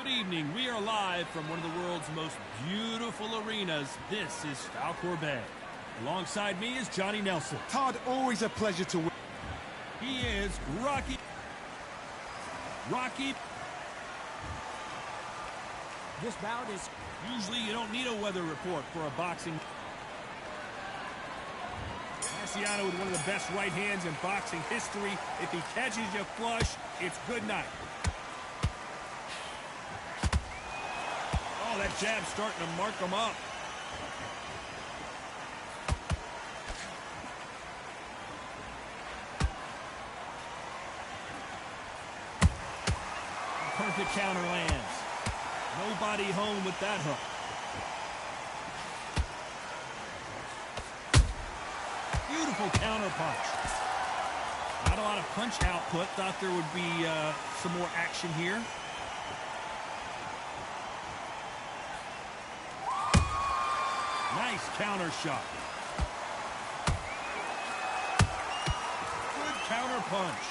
Good evening. We are live from one of the world's most beautiful arenas. This is Falcor Bay. Alongside me is Johnny Nelson. Todd, always a pleasure to win. He is Rocky. This bout is... Usually you don't need a weather report for a boxing. Marciano with one of the best right hands in boxing history. If he catches you flush, it's good night. Oh, that jab's starting to mark him up. Perfect counter lands. Nobody home with that hook. Beautiful counter punch. Not a lot of punch output. Thought there would be some more action here. Nice counter shot. Good counter punch.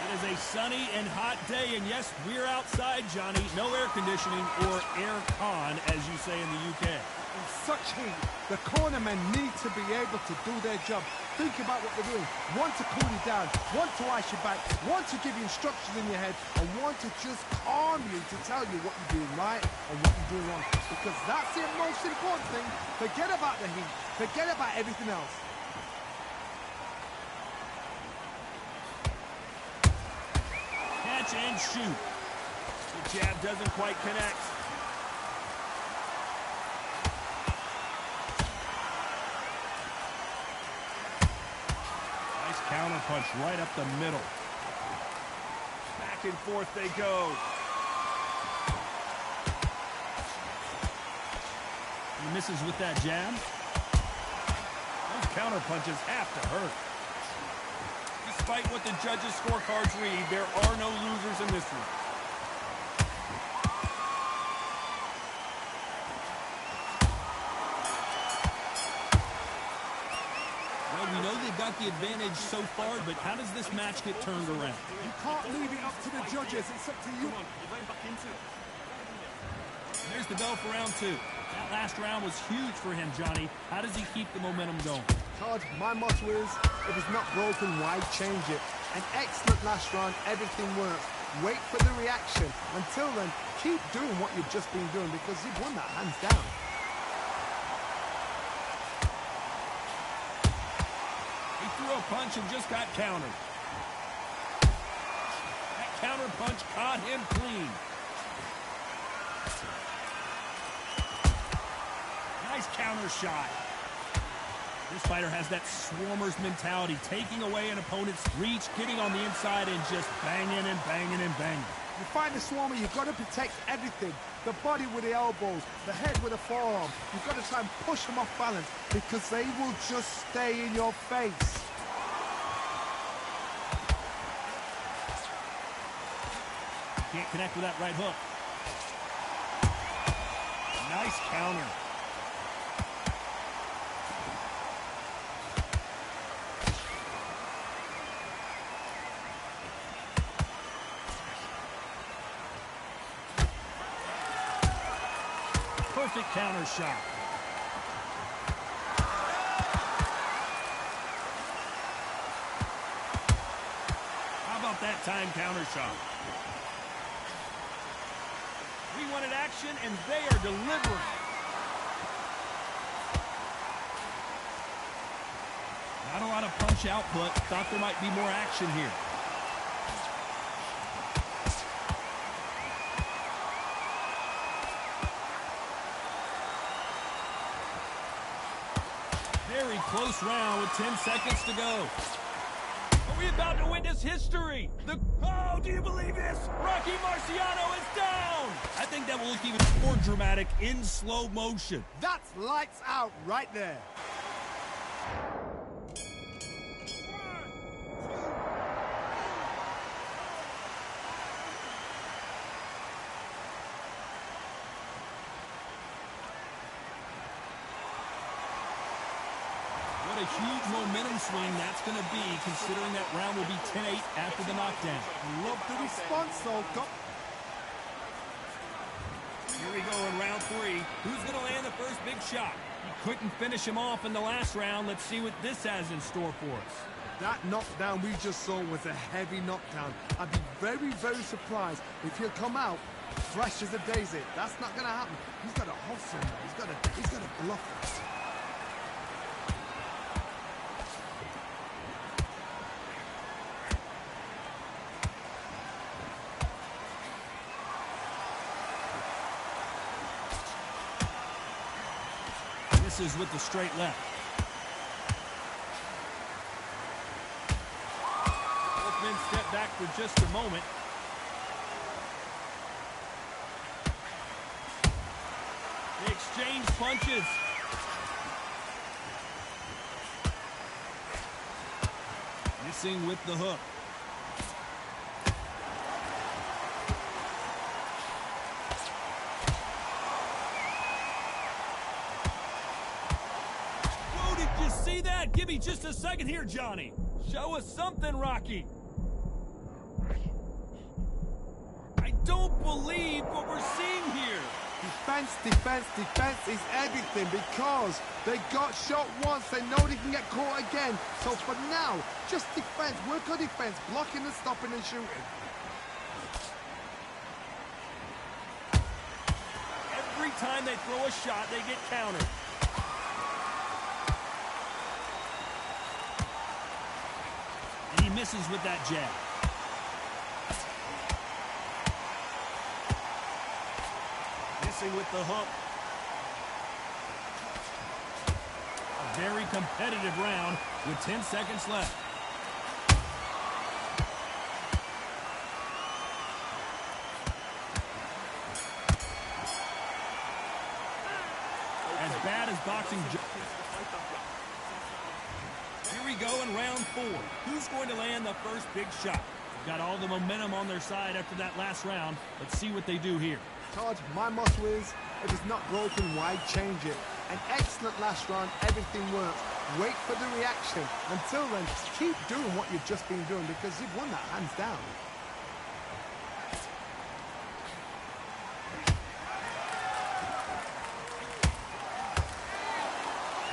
It is a sunny and hot day, and yes, we're outside, Johnny. No air conditioning or air con, as you say in the UK. In such heat, the cornermen need to be able to do their job. Think about what they're doing. One to cool you down, one to ice your back, one to give you instructions in your head, and one to just calm you to tell you what you're doing right and what you're doing wrong. Because that's the most important thing. Forget about the heat. Forget about everything else. Catch and shoot. The jab doesn't quite connect. Nice counter punch right up the middle. Back and forth they go. He misses with that jab. Those counter punches have to hurt. Despite what the judges' scorecards read, there are no losers in this one. Well, we know they've got the advantage so far, but how does this match get turned around? You can't leave it up to the judges. It's up to you. There's the bell for round two. That last round was huge for him, Johnny. How does he keep the momentum going? Todd, my motto is, if it's not broken, why change it? An excellent last round, everything works. Wait for the reaction. Until then, keep doing what you've just been doing because you've won that hands down. He threw a punch and just got countered. That counter punch caught him clean. Nice counter shot. This fighter has that swarmer's mentality, taking away an opponent's reach, getting on the inside and just banging and banging and banging. You find the swarmer, you've got to protect everything. The body with the elbows, the head with the forearm. You've got to try and push them off balance because they will just stay in your face. Can't connect with that right hook. Nice counter. Perfect counter shot. How about that time counter shot? We wanted action, and they are delivering. Not a lot of punch output. Thought there might be more action here. Very close round with 10 seconds to go. Are we about to witness history? Oh, do you believe this? Rocky Marciano is down! I think that will look even more dramatic in slow motion. That's lights out right there. What What a huge momentum swing that's going to be, considering that round will be 10-8 after the knockdown. Love the response, though. Here we go in round 3. Who's going to land the first big shot? He couldn't finish him off in the last round. Let's see what this has in store for us. That knockdown we just saw was a heavy knockdown. I'd be very, very surprised if he'll come out fresh as a daisy. That's not going to happen. He's got to hustle. He's got to bluff us. Misses with the straight left. Both men step back for just a moment. They exchange punches. Missing with the hook. Whoa, did you see that? Give me just a second here, Johnny. Show us something, Rocky. I don't believe what we're seeing here. Defense, defense, defense is everything because they got shot once. They know they can get caught again. So for now, just defense. Work on defense. Blocking and stopping and shooting. Every time they throw a shot, they get countered. And he misses with that jab. With the hook. A very competitive round with 10 seconds left. As bad as boxing. Here we go in round 4. Who's going to land the first big shot? Got all the momentum on their side after that last round. Let's see what they do here. Todd, my motto is, if it's not broken, why change it? An excellent last round, everything works. Wait for the reaction. Until then, keep doing what you've just been doing because you've won that hands down.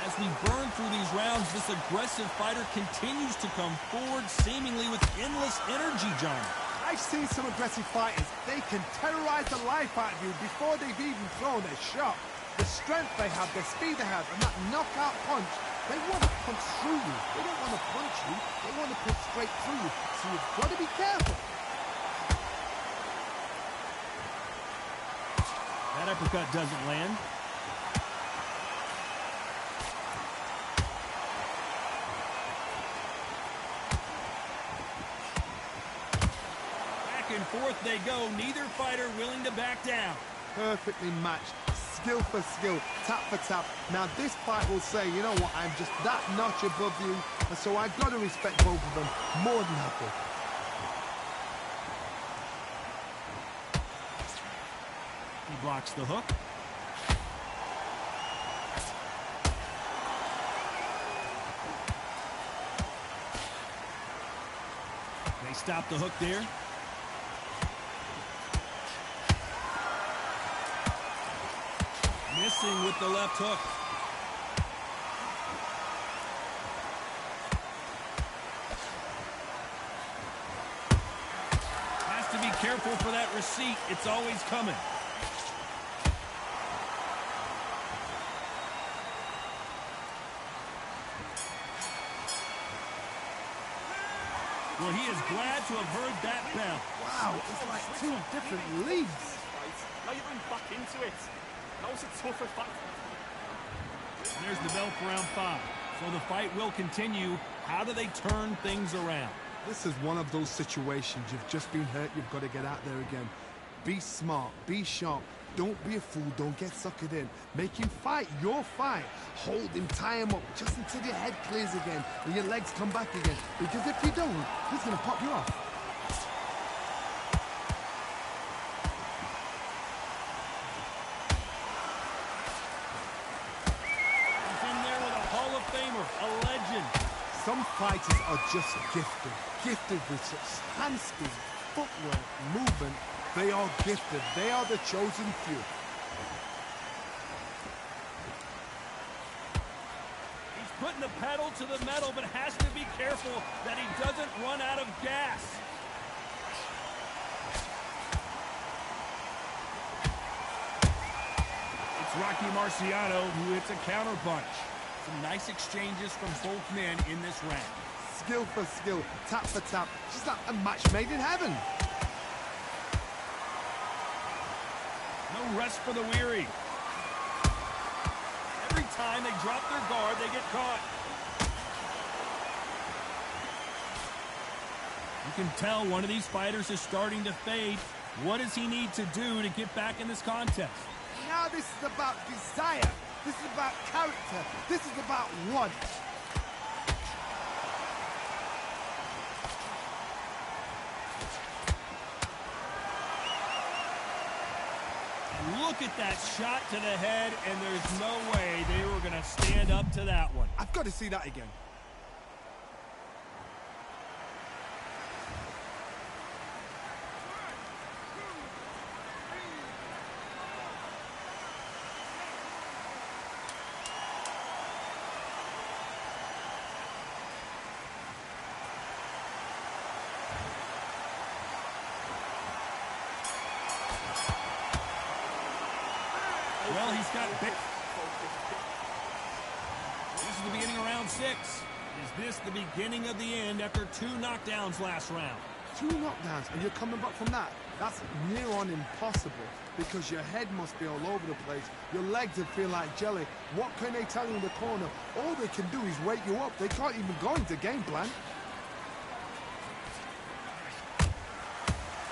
As we burn through these rounds, this aggressive fighter continues to come forward, seemingly with endless energy, John. I've seen some aggressive fighters. They can terrorize the life out of you before they've even thrown a shot. The strength they have, the speed they have, and that knockout punch, they want to punch through you. They don't want to punch you. They want to punch straight through you. So you've got to be careful. That uppercut doesn't land. And forth they go, neither fighter willing to back down. Perfectly matched, skill for skill, tap for tap. Now this fight will say, you know what, I'm just that notch above you, and so I've got to respect both of them more than happy. He blocks the hook. They stop the hook there. Missing with the left hook. Has to be careful for that receipt. It's always coming. Well, he is glad to have heard that bell. Wow, it's like 2 different leagues. Now you're going back into it. That was a tougher fight. There's the bell for round 5. So the fight will continue. How do they turn things around? This is one of those situations. You've just been hurt. You've got to get out there again. Be smart. Be sharp. Don't be a fool. Don't get suckered in. Make him fight your fight. Hold him, tie him up, just until your head clears again and your legs come back again. Because if you don't, he's going to pop you off. He's in there with a Hall of Famer, a legend. Some fighters are just gifted. Gifted with such hand speed, footwork, movement. They are gifted. They are the chosen few. He's putting the pedal to the metal, but has to be careful that he doesn't run out of gas. It's Rocky Marciano who hits a counterpunch. Some nice exchanges from both men in this round. Skill for skill, tap for tap. Just like a match made in heaven. No rest for the weary. Every time they drop their guard, they get caught. You can tell one of these fighters is starting to fade. What does he need to do to get back in this contest? Now this is about desire. This is about character. This is about want. Look at that shot to the head, and there's no way they were going to stand up to that one. I've got to see that again. Well, he's got big. This is the beginning of round 6. Is this the beginning of the end after 2 knockdowns last round? 2 knockdowns and you're coming back from that? That's near on impossible because your head must be all over the place. Your legs would feel like jelly. What can they tell you in the corner? All they can do is wake you up. They can't even go into game plan.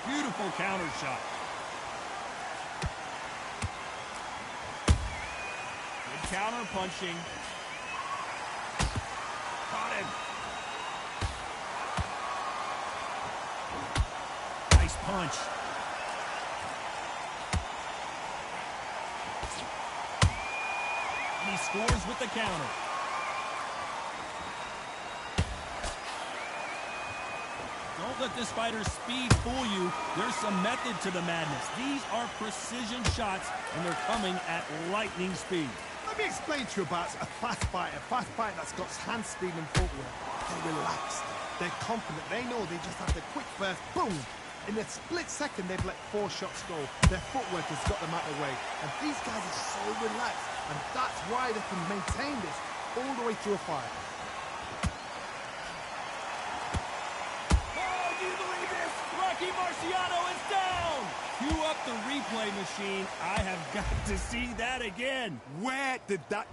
Beautiful counter shot. Counter punching. Caught him. Nice punch. And he scores with the counter. Don't let this fighter's speed fool you. There's some method to the madness. These are precision shots, and they're coming at lightning speed. Let me explain to you about a fast fighter that's got hand speed and footwork. They're relaxed, they're confident, they know they just have the quick burst, boom! In a split second, they've let 4 shots go. Their footwork has got them out of the way. And these guys are so relaxed, and that's why they can maintain this all the way through a fight. Oh, do you believe this? Rocky Marciano is down! Cue up the replay machine. I have got to see that again. Where did that...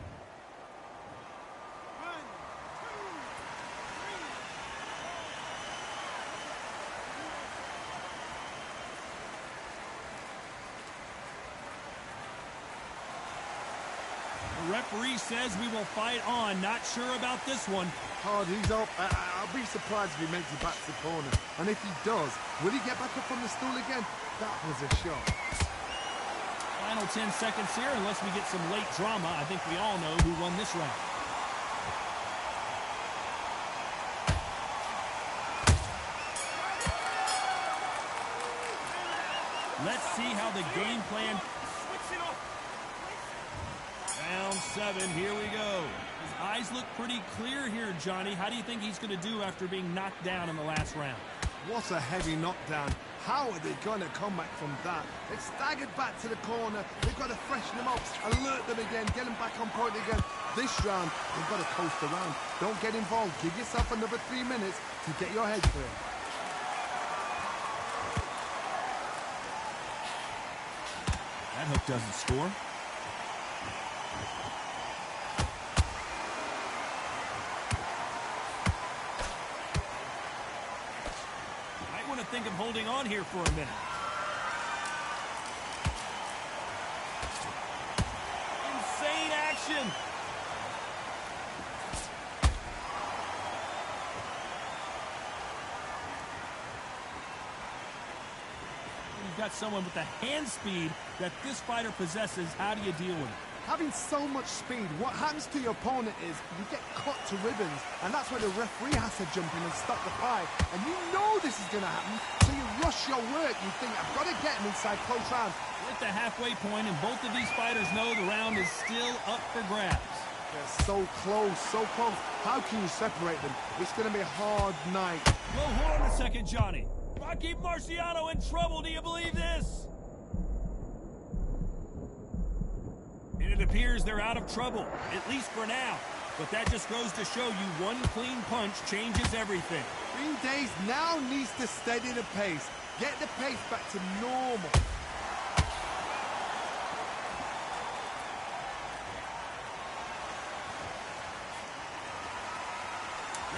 The referee says we will fight on. Not sure about this one. Oh, he's up. I'll be surprised if he makes it back to the corner. And if he does, will he get back up from the stool again? That was a shot. Final 10 seconds here, unless we get some late drama. I think we all know who won this round. Let's see how the game plan... Round 7, here we go. His eyes look pretty clear here, Johnny. How do you think he's going to do after being knocked down in the last round? What a heavy knockdown. How are they going to come back from that? They've staggered back to the corner. They've got to freshen them up, alert them again, get them back on point again. This round, they've got to coast around. Don't get involved. Give yourself another 3 minutes to get your head clear. That hook doesn't score. Think of holding on here for a minute. Insane action. You've got someone with the hand speed that this fighter possesses. How do you deal with it? Having so much speed, what happens to your opponent is you get cut to ribbons, and that's where the referee has to jump in and stop the fight. And you know this is going to happen, so you rush your work. You think, I've got to get him inside close round. We're at the halfway point, and both of these fighters know the round is still up for grabs. They're so close, so close. How can you separate them? It's going to be a hard night. Well, hold on a second, Johnny. Rocky Marciano in trouble, do you believe this? And it appears they're out of trouble, at least for now. But that just goes to show you one clean punch changes everything. Green Days now needs to steady the pace. Get the pace back to normal.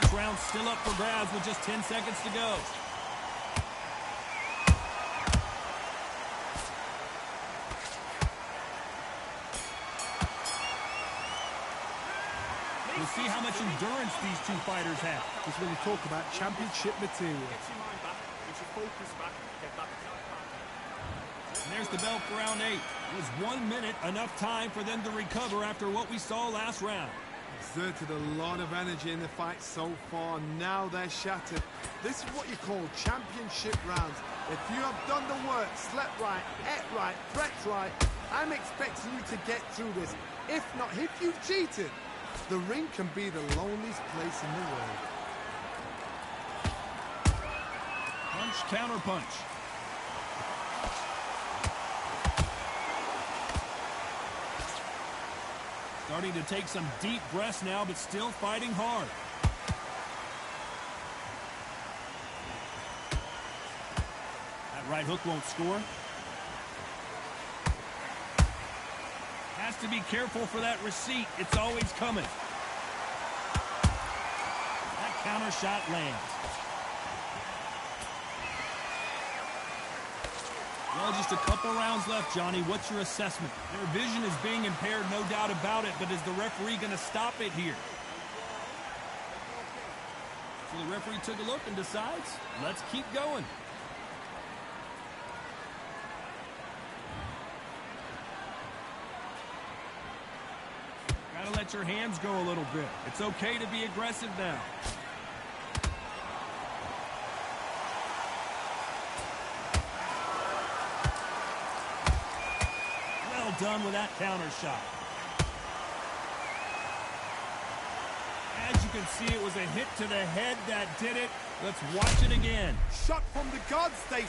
This round's still up for grabs with just 10 seconds to go. We'll see how much endurance these two fighters have. This is when you talk about championship material. Get your mind back. Get your focus back. Get back. And there's the bell for round 8. Was 1 minute enough time for them to recover after what we saw last round? Exerted a lot of energy in the fight so far. Now they're shattered. This is what you call championship rounds. If you have done the work, slept right, ate right, prepped right, I'm expecting you to get through this. If not, if you've cheated, the ring can be the loneliest place in the world. Punch, counter punch. Starting to take some deep breaths now, but still fighting hard. That right hook won't score. Has to be careful for that receipt. It's always coming. That counter shot lands. Well, just a couple rounds left, Johnny. What's your assessment? Their vision is being impaired, no doubt about it, but is the referee going to stop it here? So the referee took a look and decides, let's keep going. Gotta let your hands go a little bit. It's okay to be aggressive now. Well done with that counter shot. As you can see, it was a hit to the head that did it. Let's watch it again. Shot from the guard, Stacy.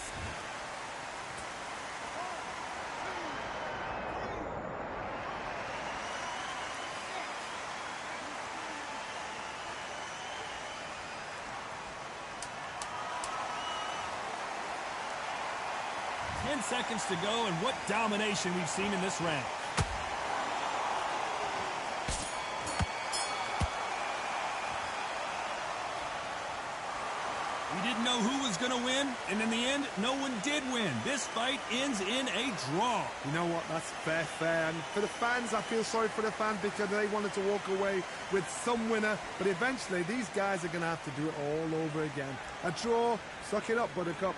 Seconds to go, and what domination we've seen in this round. We didn't know who was going to win, and in the end, no one did win. This fight ends in a draw. You know what? That's fair. And for the fans, I feel sorry for the fans because they wanted to walk away with some winner, but eventually these guys are going to have to do it all over again. A draw, suck it up, Buttercup.